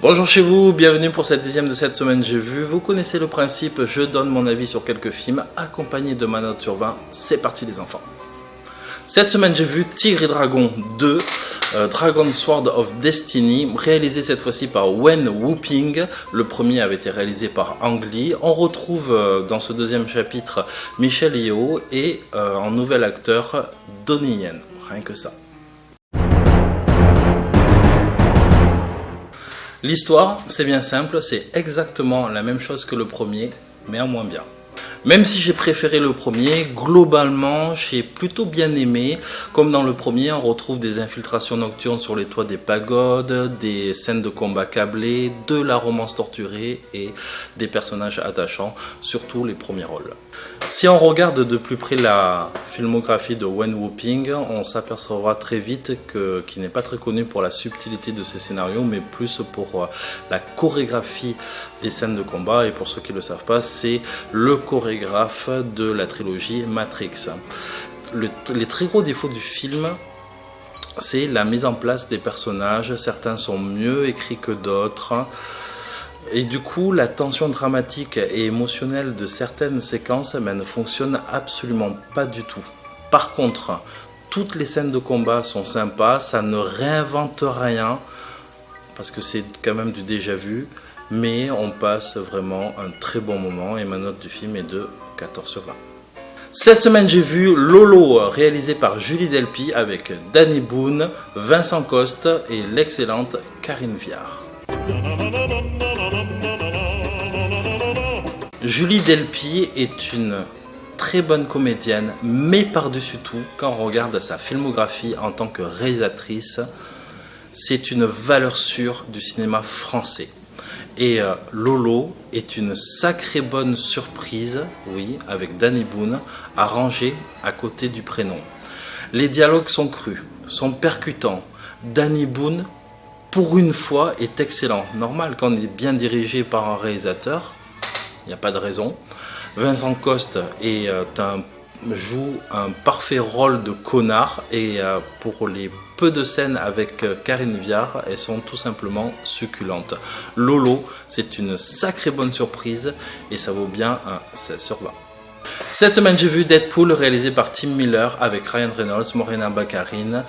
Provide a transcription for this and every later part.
Bonjour chez vous, bienvenue pour cette 10e de cette semaine j'ai vu. Vous connaissez le principe, je donne mon avis sur quelques films accompagné de ma note sur 20. C'est parti les enfants. Cette semaine j'ai vu Tigre et Dragon 2, Dragon Sword of Destiny, réalisé cette fois-ci par Wen Wuoping. Le premier avait été réalisé par Ang Lee. On retrouve dans ce deuxième chapitre Michelle Yeoh et en nouvel acteur Donnie Yen, rien que ça. L'histoire, c'est bien simple, c'est exactement la même chose que le premier, mais en moins bien. Même si j'ai préféré le premier, globalement, j'ai plutôt bien aimé. Comme dans le premier, on retrouve des infiltrations nocturnes sur les toits des pagodes, des scènes de combat câblés, de la romance torturée et des personnages attachants, surtout les premiers rôles. Si on regarde de plus près la filmographie de Wen Wuoping, on s'apercevra très vite qu'il n'est pas très connu pour la subtilité de ses scénarios, mais plus pour la chorégraphie des scènes de combat. Et pour ceux qui ne le savent pas, c'est le chorégraphe de la trilogie Matrix. Les très gros défauts du film, c'est la mise en place des personnages. Certains sont mieux écrits que d'autres. Et du coup, la tension dramatique et émotionnelle de certaines séquences ne fonctionne absolument pas du tout. Par contre, toutes les scènes de combat sont sympas, ça ne réinvente rien, parce que c'est quand même du déjà vu, mais on passe vraiment un très bon moment et ma note du film est de 14 sur 20. Cette semaine, j'ai vu Lolo, réalisé par Julie Delpy avec Danny Boone, Vincent Coste et l'excellente Karine Viard. Julie Delpy est une très bonne comédienne, mais par-dessus tout, quand on regarde sa filmographie en tant que réalisatrice, c'est une valeur sûre du cinéma français. Et Lolo est une sacrée bonne surprise, oui, avec Danny Boone, à ranger à côté du prénom. Les dialogues sont crus, sont percutants. Danny Boone, pour une fois, est excellent. Normal, quand on est bien dirigé par un réalisateur, il n'y a pas de raison. Vincent Coste joue un parfait rôle de connard et pour les peu de scènes avec Karine Viard, elles sont tout simplement succulentes. Lolo, c'est une sacrée bonne surprise et ça vaut bien un 16 sur 20. Cette semaine, j'ai vu Deadpool réalisé par Tim Miller avec Ryan Reynolds, Morena Baccarin.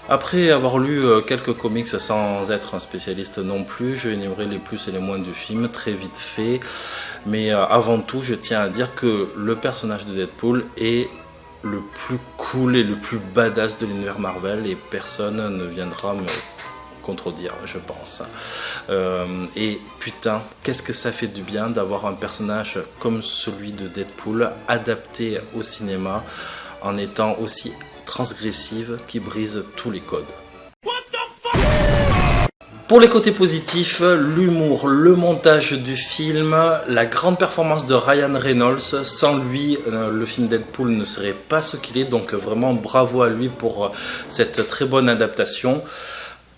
Après avoir lu quelques comics sans être un spécialiste non plus, je énumérerai les plus et les moins du film, très vite fait. Mais avant tout, je tiens à dire que le personnage de Deadpool est le plus cool et le plus badass de l'univers Marvel et personne ne viendra me contredire, je pense. Et putain, qu'est-ce que ça fait du bien d'avoir un personnage comme celui de Deadpool adapté au cinéma en étant aussi transgressive qui brise tous les codes. Pour les côtés positifs, l'humour, le montage du film, la grande performance de Ryan Reynolds. Sans lui, le film Deadpool ne serait pas ce qu'il est, donc vraiment bravo à lui pour cette très bonne adaptation.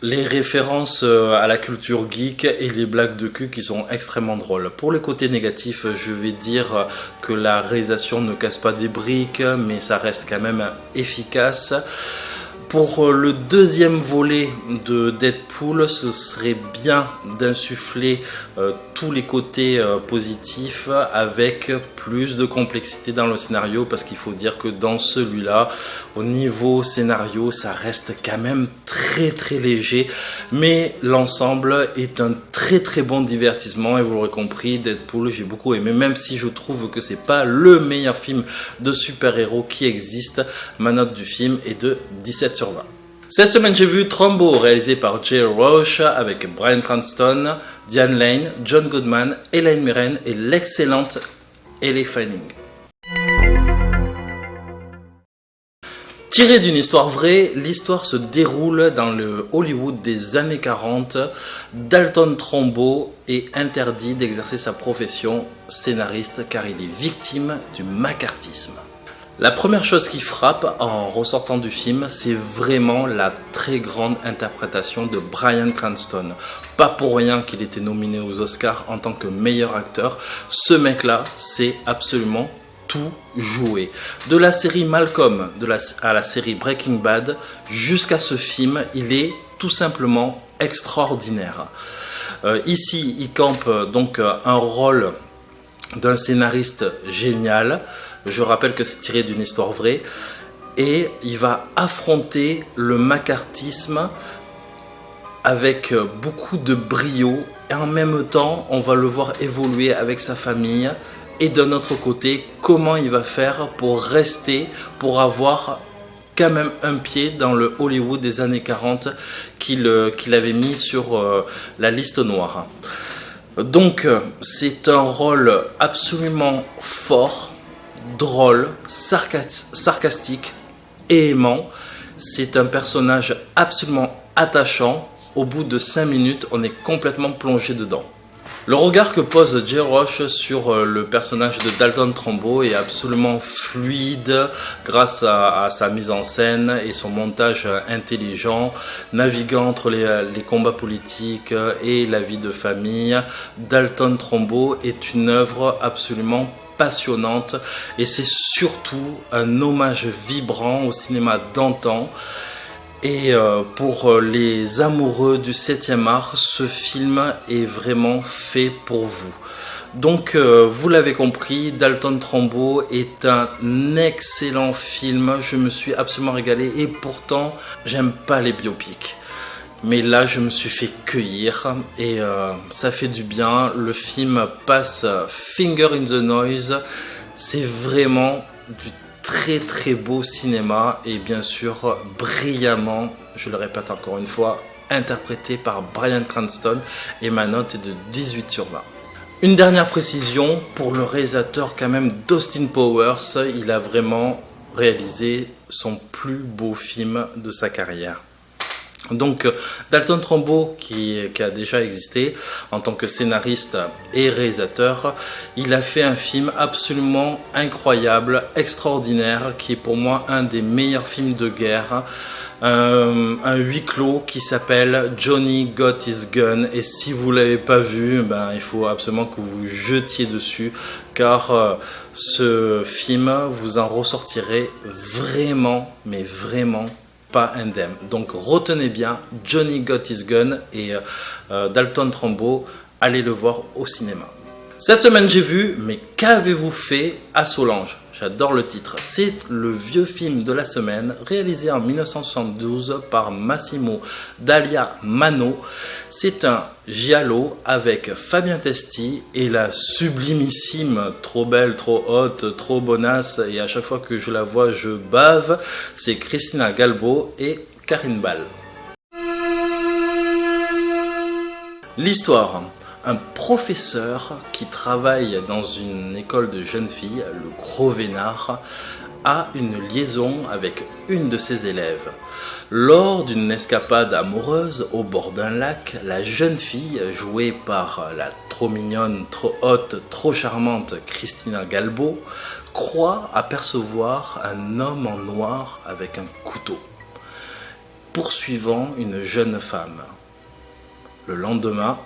Les références à la culture geek et les blagues de cul qui sont extrêmement drôles. Pour les côtés négatifs, je vais dire que la réalisation ne casse pas des briques, mais ça reste quand même efficace. Pour le deuxième volet de Deadpool, ce serait bien d'insuffler tous les côtés positifs avec plus de complexité dans le scénario, parce qu'il faut dire que dans celui-là, au niveau scénario, ça reste quand même très léger, mais l'ensemble est un très bon divertissement et vous l'aurez compris, Deadpool j'ai beaucoup aimé, même si je trouve que c'est pas le meilleur film de super-héros qui existe. Ma note du film est de 17 sur 20. Cette semaine, j'ai vu Trumbo, réalisé par Jay Roach, avec Bryan Cranston, Diane Lane, John Goodman, Hélène Mirren et l'excellente Elle Fanning. Tiré d'une histoire vraie, l'histoire se déroule dans le Hollywood des années 40. Dalton Trumbo est interdit d'exercer sa profession scénariste car il est victime du macartisme. La première chose qui frappe en ressortant du film, c'est vraiment la très grande interprétation de Bryan Cranston. Pas pour rien qu'il était nominé aux Oscars en tant que meilleur acteur. Ce mec-là, c'est absolument tout joué. De la série Malcolm à la série Breaking Bad, jusqu'à ce film, il est tout simplement extraordinaire. Ici, il campe donc un rôle d'un scénariste génial. Je rappelle que c'est tiré d'une histoire vraie. Et il va affronter le macartisme avec beaucoup de brio. Et en même temps, on va le voir évoluer avec sa famille. Et d'un autre côté, comment il va faire pour rester, pour avoir quand même un pied dans le Hollywood des années 40 qu'il avait mis sur la liste noire. Donc, c'est un rôle absolument fort, drôle, sarcastique et aimant. C'est un personnage absolument attachant. Au bout de 5 minutes, on est complètement plongé dedans. Le regard que pose Jay Roach sur le personnage de Dalton Trumbo est absolument fluide grâce à sa mise en scène et son montage intelligent, naviguant entre les combats politiques et la vie de famille. Dalton Trumbo est une œuvre absolument passionnante et c'est surtout un hommage vibrant au cinéma d'antan. Et pour les amoureux du 7e art, ce film est vraiment fait pour vous. Donc, vous l'avez compris, Dalton Trumbo est un excellent film. Je me suis absolument régalé et pourtant, j'aime pas les biopics. Mais là, je me suis fait cueillir et ça fait du bien. Le film passe finger in the noise. C'est vraiment du très très beau cinéma et bien sûr brillamment, je le répète encore une fois, interprété par Bryan Cranston et ma note est de 18 sur 20. Une dernière précision pour le réalisateur quand même d'Austin Powers, il a vraiment réalisé son plus beau film de sa carrière. Donc Dalton Trumbo qui a déjà existé en tant que scénariste et réalisateur, il a fait un film absolument incroyable, extraordinaire, qui est pour moi un des meilleurs films de guerre, un huis clos qui s'appelle Johnny Got His Gun, et si vous ne l'avez pas vu, il faut absolument que vous vous jetiez dessus car ce film vous en ressortirez vraiment, mais vraiment pas indemne. Donc retenez bien Johnny Got His Gun et Dalton Trumbo, allez le voir au cinéma. Cette semaine j'ai vu Mais qu'avez-vous fait à Solange? J'adore le titre. C'est le vieux film de la semaine réalisé en 1972 par Massimo Dalia Mano. C'est un giallo avec Fabien Testi et la sublimissime, trop belle, trop haute, trop bonasse et à chaque fois que je la vois je bave, c'est Christina Galbo et Karine Ball. L'histoire. Un professeur qui travaille dans une école de jeunes filles, le Gros Vénard, a une liaison avec une de ses élèves. Lors d'une escapade amoureuse au bord d'un lac, la jeune fille, jouée par la trop mignonne, trop haute, trop charmante Christina Galbo, croit apercevoir un homme en noir avec un couteau, poursuivant une jeune femme. Le lendemain,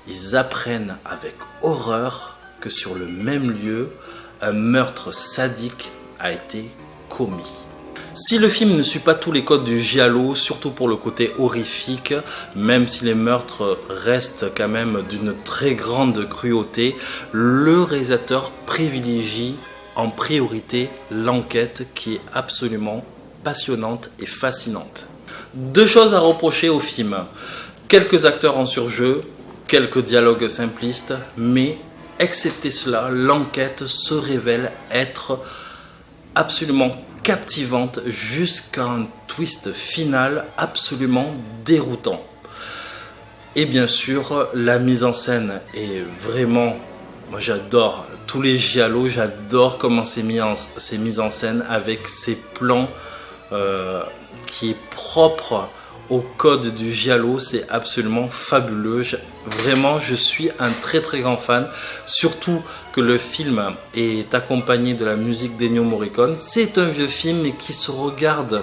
ils apprennent avec horreur que sur le même lieu, un meurtre sadique a été commis. Si le film ne suit pas tous les codes du giallo, surtout pour le côté horrifique, même si les meurtres restent quand même d'une très grande cruauté, le réalisateur privilégie en priorité l'enquête qui est absolument passionnante et fascinante. Deux choses à reprocher au film. Quelques acteurs en surjeu, quelques dialogues simplistes, mais excepté cela, l'enquête se révèle être absolument captivante jusqu'à un twist final absolument déroutant. Et bien sûr, la mise en scène est vraiment... Moi j'adore tous les giallos, j'adore comment c'est mis en scène avec ces plans qui est propre au code du giallo, c'est absolument fabuleux. Vraiment, je suis un très très grand fan, surtout que le film est accompagné de la musique d'Ennio Morricone. C'est un vieux film mais qui se regarde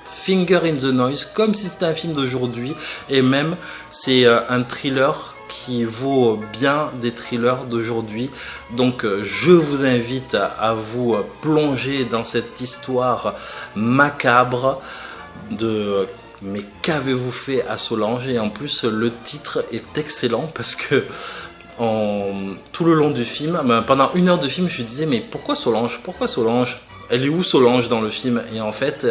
finger in the noise comme si c'était un film d'aujourd'hui, et même c'est un thriller qui vaut bien des thrillers d'aujourd'hui. Donc je vous invite à vous plonger dans cette histoire macabre de mais qu'avez-vous fait à Solange? Et en plus, le titre est excellent parce que tout le long du film, pendant 1 heure de film, je disais mais pourquoi Solange? Pourquoi Solange? Elle est où Solange dans le film? Et en fait,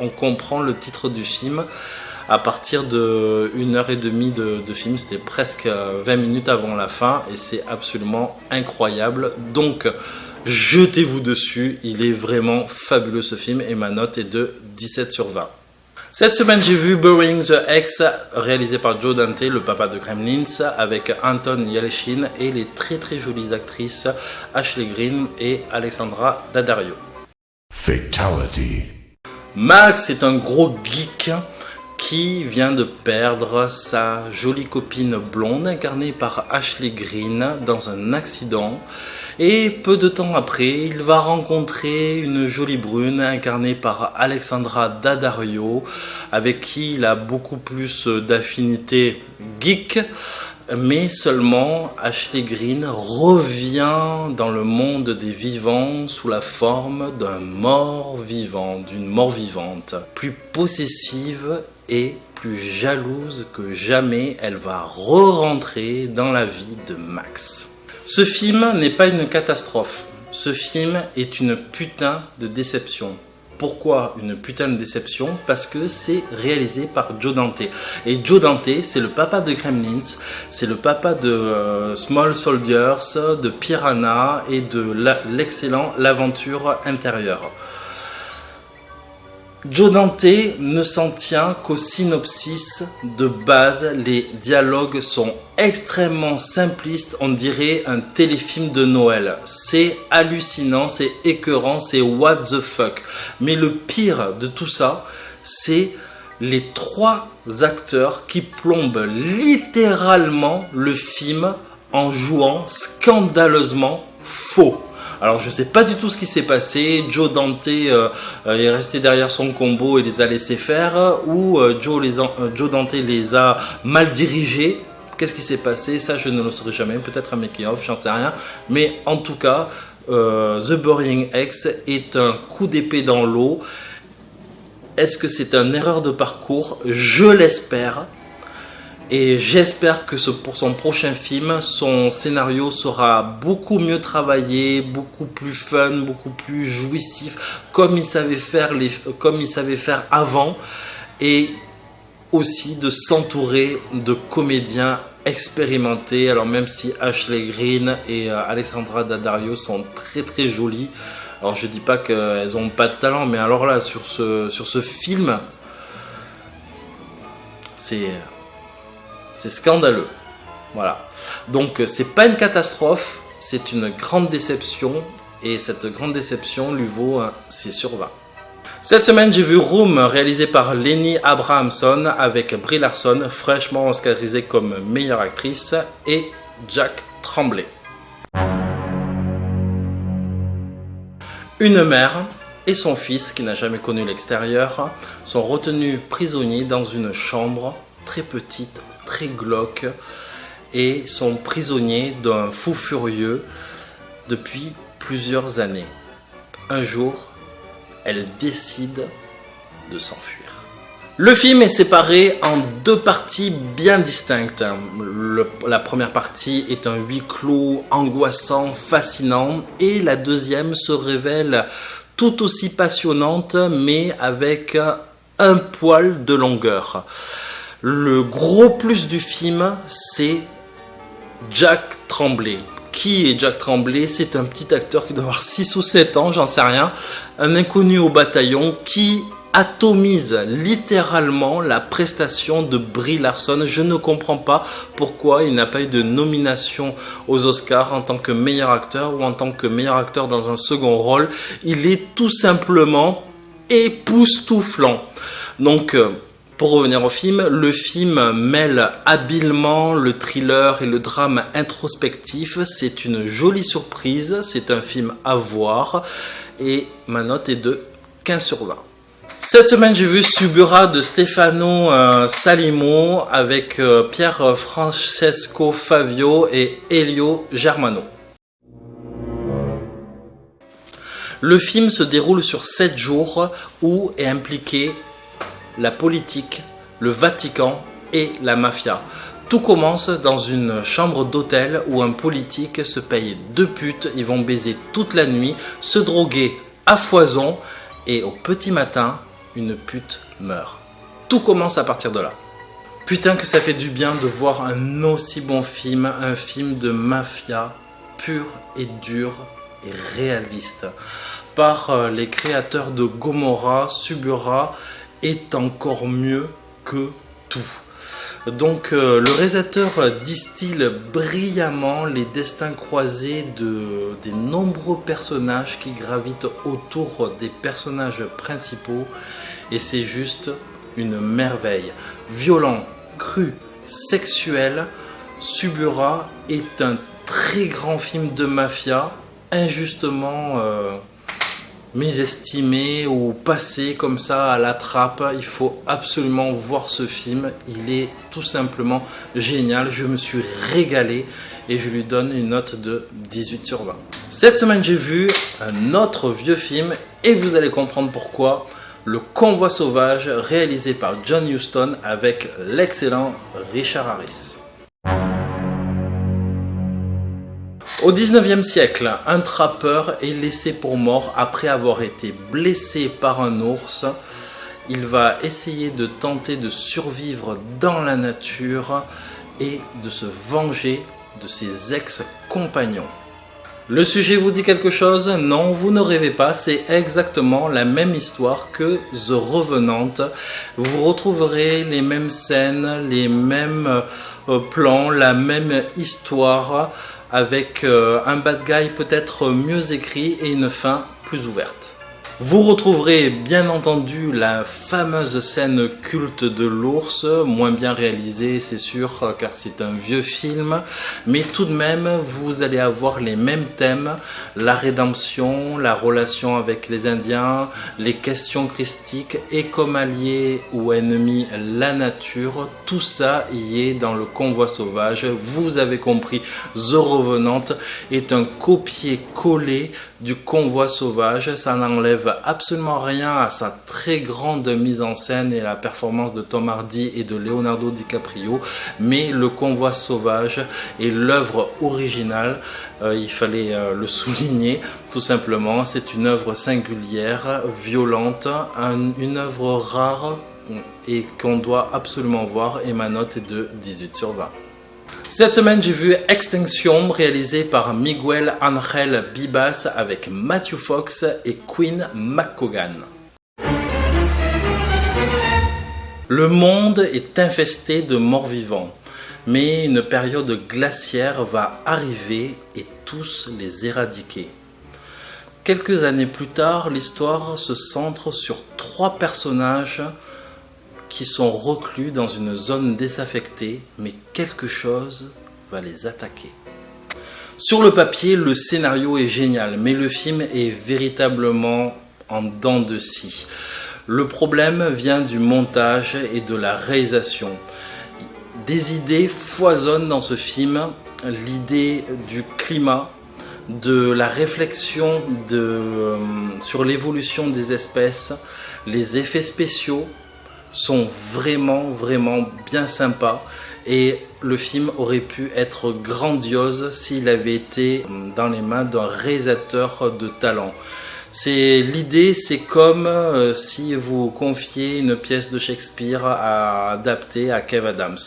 on comprend le titre du film à partir de 1h30 de film. C'était presque 20 minutes avant la fin et c'est absolument incroyable. Donc, jetez-vous dessus, il est vraiment fabuleux ce film et ma note est de 17 sur 20. Cette semaine, j'ai vu Burying the Ex, réalisé par Joe Dante, le papa de Gremlins, avec Anton Yelchin et les très très jolies actrices Ashley Greene et Alexandra Daddario. Fatality. Max est un gros geek qui vient de perdre sa jolie copine blonde incarnée par Ashley Greene dans un accident. Et peu de temps après, il va rencontrer une jolie brune incarnée par Alexandra Daddario, avec qui il a beaucoup plus d'affinité geek. Mais seulement Ashley Greene revient dans le monde des vivants sous la forme d'un mort-vivant, d'une mort-vivante, plus possessive et plus jalouse que jamais. Elle va re-rentrer dans la vie de Max. Ce film n'est pas une catastrophe, ce film est une putain de déception. Pourquoi une putain de déception? Parce que c'est réalisé par Joe Dante. Et Joe Dante, c'est le papa de Gremlins, c'est le papa de Small Soldiers, de Piranha et de l'excellent L'Aventure intérieure. Joe Dante ne s'en tient qu'au synopsis de base. Les dialogues sont extrêmement simplistes, on dirait un téléfilm de Noël. C'est hallucinant, c'est écœurant, c'est what the fuck. Mais le pire de tout ça, c'est les 3 acteurs qui plombent littéralement le film en jouant scandaleusement faux. Alors je ne sais pas du tout ce qui s'est passé, Joe Dante est resté derrière son combo et les a laissés faire, ou Joe Dante les a mal dirigés. Qu'est-ce qui s'est passé? Ça je ne le saurais jamais, peut-être un making-of, j'en sais rien. Mais en tout cas, The Burying Ex est un coup d'épée dans l'eau. Est-ce que c'est une erreur de parcours? Je l'espère. Et j'espère que pour son prochain film, son scénario sera beaucoup mieux travaillé, beaucoup plus fun, beaucoup plus jouissif, comme il savait faire avant, et aussi de s'entourer de comédiens expérimentés. Alors même si Ashley Greene et Alexandra Daddario sont très très jolies, alors je dis pas qu'elles n'ont pas de talent, mais alors là sur ce film, c'est scandaleux. Voilà. Donc c'est pas une catastrophe, c'est une grande déception. Et cette grande déception lui vaut un 6 sur 20. Cette semaine, j'ai vu Room, réalisé par Lenny Abrahamson, avec Brie Larson, fraîchement oscarisée comme meilleure actrice, et Jack Tremblay. Une mère et son fils, qui n'a jamais connu l'extérieur, sont retenus prisonniers dans une chambre très petite, très glauque, et sont prisonniers d'un fou furieux depuis plusieurs années. Un jour, elle décide de s'enfuir. Le film est séparé en 2 parties bien distinctes. La première partie est un huis clos angoissant, fascinant, et la deuxième se révèle tout aussi passionnante, mais avec un poil de longueur. Le gros plus du film, c'est Jack Tremblay. Qui est Jack Tremblay? C'est un petit acteur qui doit avoir 6 ou 7 ans, j'en sais rien. Un inconnu au bataillon qui atomise littéralement la prestation de Brie Larson. Je ne comprends pas pourquoi il n'a pas eu de nomination aux Oscars en tant que meilleur acteur ou en tant que meilleur acteur dans un second rôle. Il est tout simplement époustouflant. Donc, pour revenir au film, le film mêle habilement le thriller et le drame introspectif. C'est une jolie surprise, c'est un film à voir et ma note est de 15 sur 20. Cette semaine, j'ai vu Subura de Stefano Salimo avec Pier Francesco Favio et Elio Germano. Le film se déroule sur 7 jours où est impliqué la politique, le Vatican et la mafia. Tout commence dans une chambre d'hôtel où un politique se paye 2 putes, ils vont baiser toute la nuit, se droguer à foison et au petit matin, une pute meurt. Tout commence à partir de là. Putain que ça fait du bien de voir un aussi bon film, un film de mafia pur et dur et réaliste. Par les créateurs de Gomorrah, Suburra est encore mieux que tout. Donc le réalisateur distille brillamment les destins croisés des nombreux personnages qui gravitent autour des personnages principaux et c'est juste une merveille. Violent, cru, sexuel, Suburra est un très grand film de mafia, injustement mésestimé ou passé comme ça à la trappe. Il faut absolument voir ce film, il est tout simplement génial, je me suis régalé et je lui donne une note de 18/20. Cette semaine j'ai vu un autre vieux film et vous allez comprendre pourquoi. Le Convoi sauvage réalisé par John Huston avec l'excellent Richard Harris. Au 19e siècle, un trappeur est laissé pour mort après avoir été blessé par un ours. Il va essayer de tenter de survivre dans la nature et de se venger de ses ex-compagnons. Le sujet vous dit quelque chose? Non, vous ne rêvez pas, c'est exactement la même histoire que The Revenant. Vous retrouverez les mêmes scènes, les mêmes plans, la même histoire avec un bad guy peut-être mieux écrit et une fin plus ouverte. Vous retrouverez bien entendu la fameuse scène culte de l'ours, moins bien réalisée c'est sûr car c'est un vieux film, mais tout de même vous allez avoir les mêmes thèmes, la rédemption, la relation avec les Indiens, les questions christiques et comme allié ou ennemi la nature, tout ça y est dans le Convoi sauvage. Vous avez compris, The Revenant est un copier-coller du Convoi sauvage, ça n'enlève absolument rien à sa très grande mise en scène et la performance de Tom Hardy et de Leonardo DiCaprio, mais le Convoi sauvage est l'œuvre originale, il fallait le souligner tout simplement. C'est une œuvre singulière, violente, une œuvre rare et qu'on doit absolument voir et ma note est de 18/20. Cette semaine, j'ai vu Extinction, réalisé par Miguel Ángel Bibas avec Matthew Fox et Quinn McCaughan. Le monde est infesté de morts-vivants, mais une période glaciaire va arriver et tous les éradiquer. Quelques années plus tard, l'histoire se centre sur 3 personnages qui sont reclus dans une zone désaffectée, mais quelque chose va les attaquer. Sur le papier, le scénario est génial, mais le film est véritablement en dents de scie. Le problème vient du montage et de la réalisation. Des idées foisonnent dans ce film, l'idée du climat, de la réflexion sur l'évolution des espèces, les effets spéciaux, sont vraiment bien sympas et le film aurait pu être grandiose s'il avait été dans les mains d'un réalisateur de talent. L'idée, c'est comme si vous confiez une pièce de Shakespeare à adapter à Kev Adams.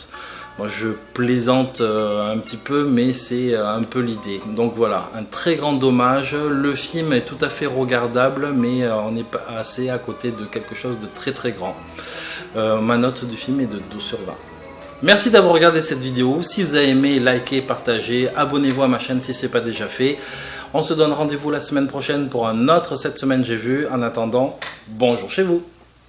Moi, je plaisante un petit peu, mais c'est un peu l'idée. Donc voilà, un très grand dommage. Le film est tout à fait regardable, mais on est passé à côté de quelque chose de très grand. Ma note du film est de 12/20. Merci d'avoir regardé cette vidéo. Si vous avez aimé, likez, partagez, abonnez-vous à ma chaîne si ce n'est pas déjà fait. On se donne rendez-vous la semaine prochaine pour un autre Cette semaine j'ai vu. En attendant, bonjour chez vous.